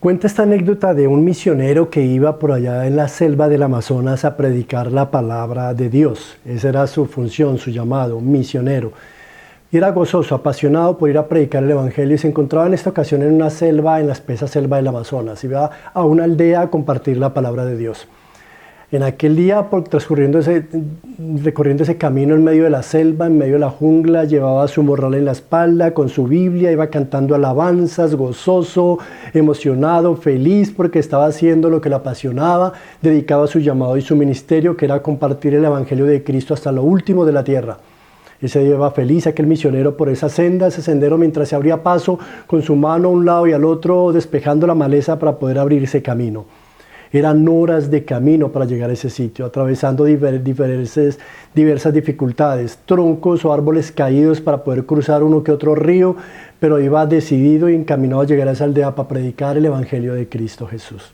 Cuenta esta anécdota de un misionero que iba por allá en la selva del Amazonas a predicar la palabra de Dios. Esa era su función, su llamado, misionero. Y era gozoso, apasionado por ir a predicar el Evangelio y se encontraba en esta ocasión en una selva, en la espesa selva del Amazonas. Iba a una aldea a compartir la palabra de Dios. En aquel día, recorriendo ese camino en medio de la selva, en medio de la jungla, llevaba su morral en la espalda, con su Biblia, iba cantando alabanzas, gozoso, emocionado, feliz, porque estaba haciendo lo que le apasionaba, dedicado a su llamado y su ministerio, que era compartir el Evangelio de Cristo hasta lo último de la tierra. Ese día iba feliz aquel misionero por esa senda, ese sendero, mientras se abría paso, con su mano a un lado y al otro, despejando la maleza para poder abrirse camino. Eran horas de camino para llegar a ese sitio, atravesando diversas dificultades, troncos o árboles caídos para poder cruzar uno que otro río, pero iba decidido y encaminado a llegar a esa aldea para predicar el Evangelio de Cristo Jesús.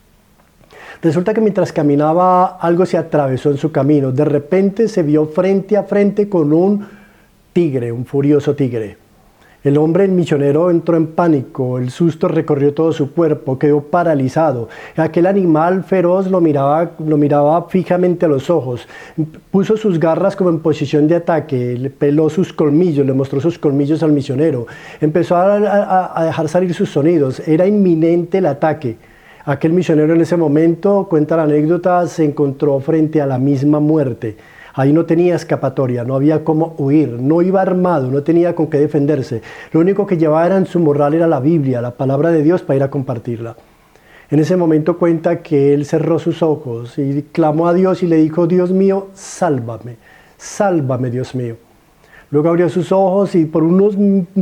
Resulta que mientras caminaba algo se atravesó en su camino. De repente se vio frente a frente con un tigre, un furioso tigre. El hombre, el misionero, entró en pánico, el susto recorrió todo su cuerpo, quedó paralizado. Aquel animal feroz lo miraba fijamente a los ojos, puso sus garras como en posición de ataque, le peló sus colmillos, le mostró sus colmillos al misionero, empezó a dejar salir sus sonidos, era inminente el ataque. Aquel misionero en ese momento, cuenta la anécdota, se encontró frente a la misma muerte. Ahí no tenía escapatoria, no había cómo huir, no iba armado, no tenía con qué defenderse. Lo único que llevaba en su morral era la Biblia, la palabra de Dios para ir a compartirla. En ese momento cuenta que él cerró sus ojos y clamó a Dios y le dijo: Dios mío, sálvame, sálvame, Dios mío. Luego abrió sus ojos y por unos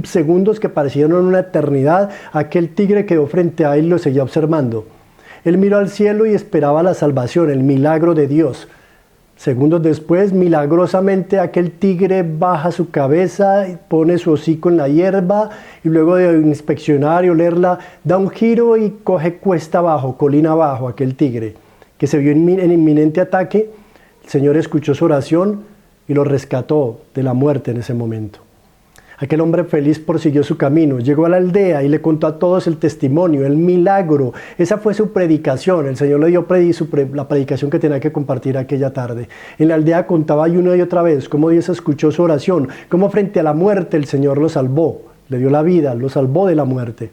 segundos que parecieron una eternidad, aquel tigre quedó frente a él y lo seguía observando. Él miró al cielo y esperaba la salvación, el milagro de Dios. Segundos después, milagrosamente, aquel tigre baja su cabeza, pone su hocico en la hierba y luego de inspeccionar y olerla, da un giro y coge cuesta abajo, colina abajo, aquel tigre, que se vio en inminente ataque. El Señor escuchó su oración y lo rescató de la muerte en ese momento. Aquel hombre feliz prosiguió su camino, llegó a la aldea y le contó a todos el testimonio, el milagro. Esa fue su predicación. El Señor le dio la predicación que tenía que compartir aquella tarde. En la aldea contaba una y otra vez cómo Dios escuchó su oración, cómo frente a la muerte el Señor lo salvó, le dio la vida, lo salvó de la muerte.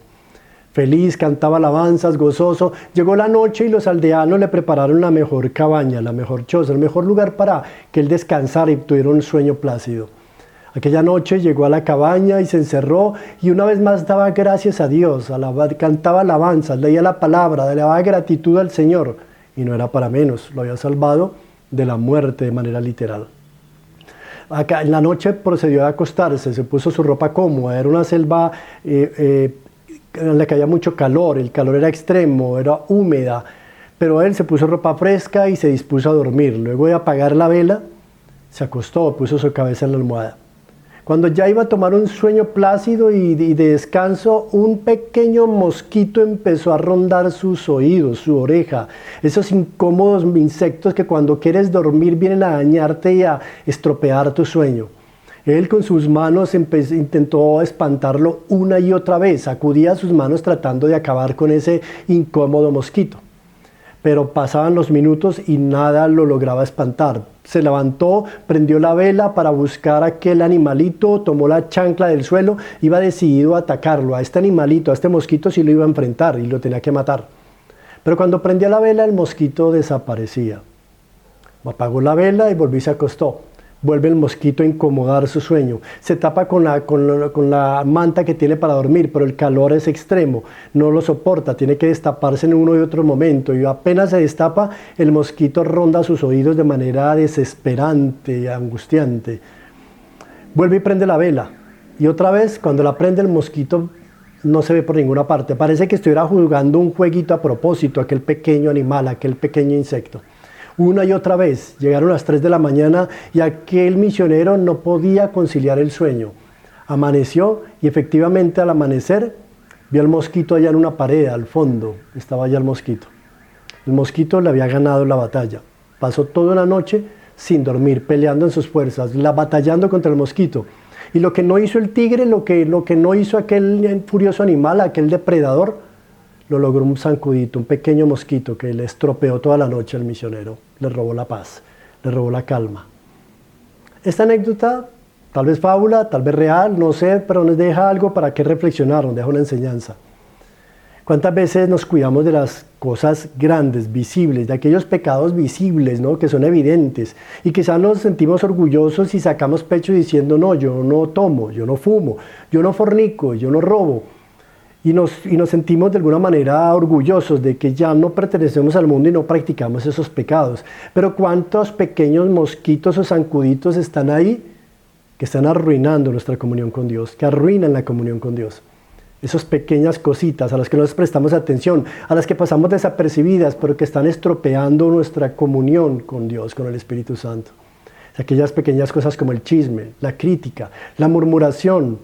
Feliz, cantaba alabanzas, gozoso. Llegó la noche y los aldeanos le prepararon la mejor cabaña, la mejor choza, el mejor lugar para que él descansara y tuviera un sueño plácido. Aquella noche llegó a la cabaña y se encerró y una vez más daba gracias a Dios, cantaba alabanzas, leía la palabra, le daba gratitud al Señor. Y no era para menos, lo había salvado de la muerte de manera literal. En la noche procedió a acostarse, se puso su ropa cómoda, era una selva en la que había mucho calor, el calor era extremo, era húmeda, pero él se puso ropa fresca y se dispuso a dormir. Luego de apagar la vela, se acostó, puso su cabeza en la almohada. Cuando ya iba a tomar un sueño plácido y de descanso, un pequeño mosquito empezó a rondar sus oídos, su oreja. Esos incómodos insectos que cuando quieres dormir vienen a dañarte y a estropear tu sueño. Él con sus manos intentó espantarlo una y otra vez, sacudía sus manos tratando de acabar con ese incómodo mosquito. Pero pasaban los minutos y nada lo lograba espantar. Se levantó, prendió la vela para buscar a aquel animalito, tomó la chancla del suelo, iba decidido a atacarlo. A este animalito, a este mosquito sí lo iba a enfrentar y lo tenía que matar. Pero cuando prendía la vela, el mosquito desaparecía. Apagó la vela y volvió y se acostó. Vuelve el mosquito a incomodar su sueño. Se tapa con la manta que tiene para dormir, pero el calor es extremo, no lo soporta, tiene que destaparse en uno y otro momento. Y apenas se destapa, el mosquito ronda sus oídos de manera desesperante, angustiante. Vuelve y prende la vela. Y otra vez, cuando la prende, el mosquito no se ve por ninguna parte. Parece que estuviera jugando un jueguito a propósito, aquel pequeño animal, aquel pequeño insecto. Una y otra vez, llegaron las 3 de la mañana y aquel misionero no podía conciliar el sueño. Amaneció y efectivamente al amanecer vio al mosquito allá en una pared, al fondo, estaba allá el mosquito. El mosquito le había ganado la batalla. Pasó toda la noche sin dormir, peleando en sus fuerzas, batallando contra el mosquito. Y lo que no hizo el tigre, lo que no hizo aquel furioso animal, aquel depredador, lo logró un zancudito, un pequeño mosquito que le estropeó toda la noche al misionero, le robó la paz, le robó la calma. Esta anécdota, tal vez fábula, tal vez real, no sé, pero nos deja algo para que reflexionar, nos deja una enseñanza. ¿Cuántas veces nos cuidamos de las cosas grandes, visibles, de aquellos pecados visibles, ¿no?, que son evidentes? Y quizás nos sentimos orgullosos y sacamos pecho diciendo, no, yo no tomo, yo no fumo, yo no fornico, yo no robo. Y nos sentimos de alguna manera orgullosos de que ya no pertenecemos al mundo y no practicamos esos pecados. Pero ¿cuántos pequeños mosquitos o zancuditos están ahí que están arruinando nuestra comunión con Dios, que arruinan la comunión con Dios? Esas pequeñas cositas a las que no les prestamos atención, a las que pasamos desapercibidas, pero que están estropeando nuestra comunión con Dios, con el Espíritu Santo. Aquellas pequeñas cosas como el chisme, la crítica, la murmuración,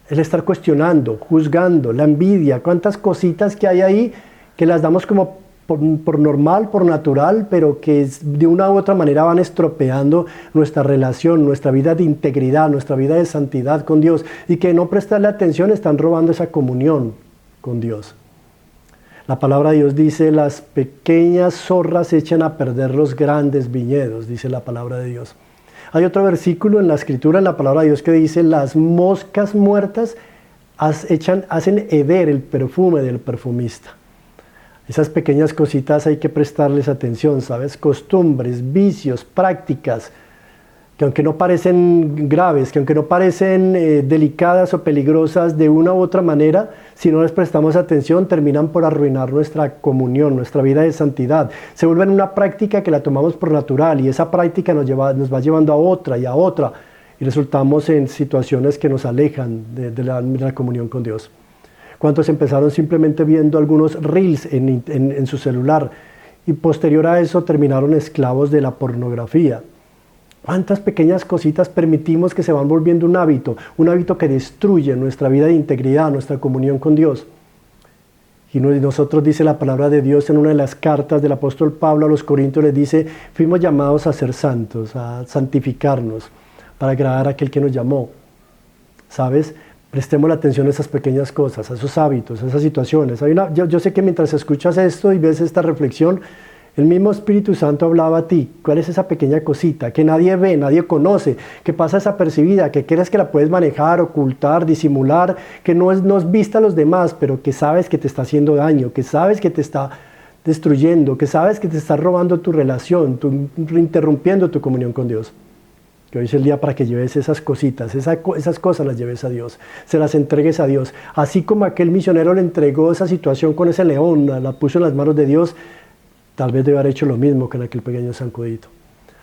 el estar cuestionando, juzgando, la envidia, cuántas cositas que hay ahí que las damos como por normal, por natural, pero que de una u otra manera van estropeando nuestra relación, nuestra vida de integridad, nuestra vida de santidad con Dios, y que no prestarle atención están robando esa comunión con Dios. La palabra de Dios dice, las pequeñas zorras echan a perder los grandes viñedos, dice la palabra de Dios. Hay otro versículo en la Escritura, en la palabra de Dios, que dice, las moscas muertas hacen heder el perfume del perfumista. Esas pequeñas cositas hay que prestarles atención, ¿sabes? Costumbres, vicios, prácticas, que aunque no parecen graves, que aunque no parecen delicadas o peligrosas de una u otra manera, si no les prestamos atención, terminan por arruinar nuestra comunión, nuestra vida de santidad. Se vuelven una práctica que la tomamos por natural y esa práctica nos va llevando a otra y a otra y resultamos en situaciones que nos alejan de la comunión con Dios. ¿Cuántos empezaron simplemente viendo algunos reels en su celular y posterior a eso terminaron esclavos de la pornografía? ¿Cuántas pequeñas cositas permitimos que se van volviendo un hábito que destruye nuestra vida de integridad, nuestra comunión con Dios? Y nosotros, dice la palabra de Dios en una de las cartas del apóstol Pablo a los Corintios, les dice, fuimos llamados a ser santos, a santificarnos, para agradar a aquel que nos llamó. ¿Sabes? Prestemos la atención a esas pequeñas cosas, a esos hábitos, a esas situaciones. Yo sé que mientras escuchas esto y ves esta reflexión, el mismo Espíritu Santo hablaba a ti. ¿Cuál es esa pequeña cosita que nadie ve, nadie conoce, que pasa desapercibida, que crees que la puedes manejar, ocultar, disimular, que no es vista a los demás, pero que sabes que te está haciendo daño, que sabes que te está destruyendo, que sabes que te está robando tu relación, interrumpiendo tu comunión con Dios? Que hoy es el día para que lleves esas cositas, esas cosas las lleves a Dios, se las entregues a Dios. Así como aquel misionero le entregó esa situación con ese león, la puso en las manos de Dios, tal vez debe haber hecho lo mismo con aquel pequeño zancudito.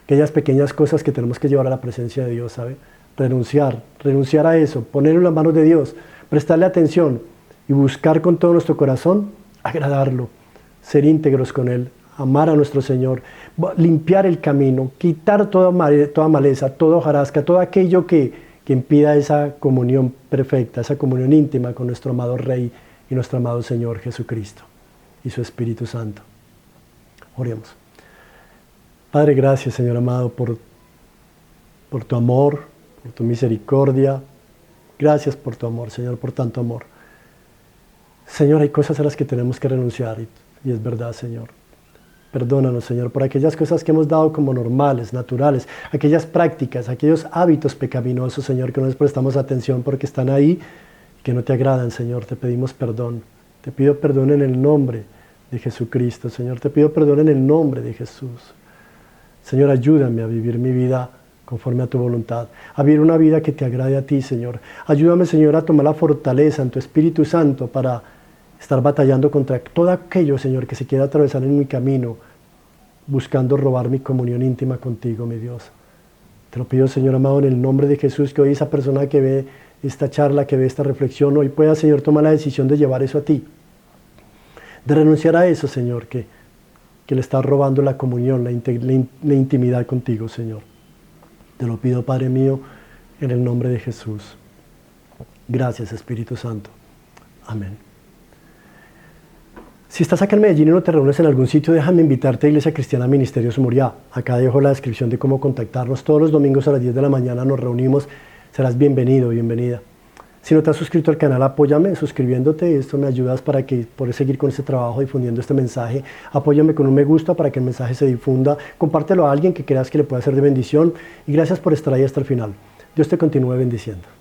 Aquellas pequeñas cosas que tenemos que llevar a la presencia de Dios, ¿sabe? Renunciar a eso, ponerlo en las manos de Dios, prestarle atención y buscar con todo nuestro corazón agradarlo, ser íntegros con Él, amar a nuestro Señor, limpiar el camino, quitar toda maleza, toda hojarasca, todo aquello que impida esa comunión perfecta, esa comunión íntima con nuestro amado Rey y nuestro amado Señor Jesucristo y su Espíritu Santo. Oremos. Padre, gracias, Señor amado, por tu amor, por tu misericordia. Gracias por tu amor, Señor, por tanto amor. Señor, hay cosas a las que tenemos que renunciar y es verdad, Señor. Perdónanos, Señor, por aquellas cosas que hemos dado como normales, naturales, aquellas prácticas, aquellos hábitos pecaminosos, Señor, que no les prestamos atención porque están ahí y que no te agradan, Señor. Te pedimos perdón. Te pido perdón en el nombre de Jesucristo, Señor. Te pido perdón en el nombre de Jesús. Señor, ayúdame a vivir mi vida conforme a tu voluntad, a vivir una vida que te agrade a ti, Señor. Ayúdame, Señor, a tomar la fortaleza en tu Espíritu Santo para estar batallando contra todo aquello, Señor, que se quiera atravesar en mi camino, buscando robar mi comunión íntima contigo, mi Dios. Te lo pido, Señor amado, en el nombre de Jesús, que hoy esa persona que ve esta charla, que ve esta reflexión, hoy pueda, Señor, tomar la decisión de llevar eso a ti, de renunciar a eso, Señor, que le está robando la comunión, la intimidad contigo, Señor. Te lo pido, Padre mío, en el nombre de Jesús. Gracias, Espíritu Santo. Amén. Si estás acá en Medellín y no te reúnes en algún sitio, déjame invitarte a Iglesia Cristiana Ministerios Muriá. Acá dejo la descripción de cómo contactarnos. Todos los domingos a las 10 de la mañana nos reunimos. Serás bienvenido, bienvenida. Si no te has suscrito al canal, apóyame suscribiéndote. Esto me ayudas para que poder seguir con este trabajo difundiendo este mensaje. Apóyame con un me gusta para que el mensaje se difunda. Compártelo a alguien que creas que le pueda ser de bendición. Y gracias por estar ahí hasta el final. Dios te continúe bendiciendo.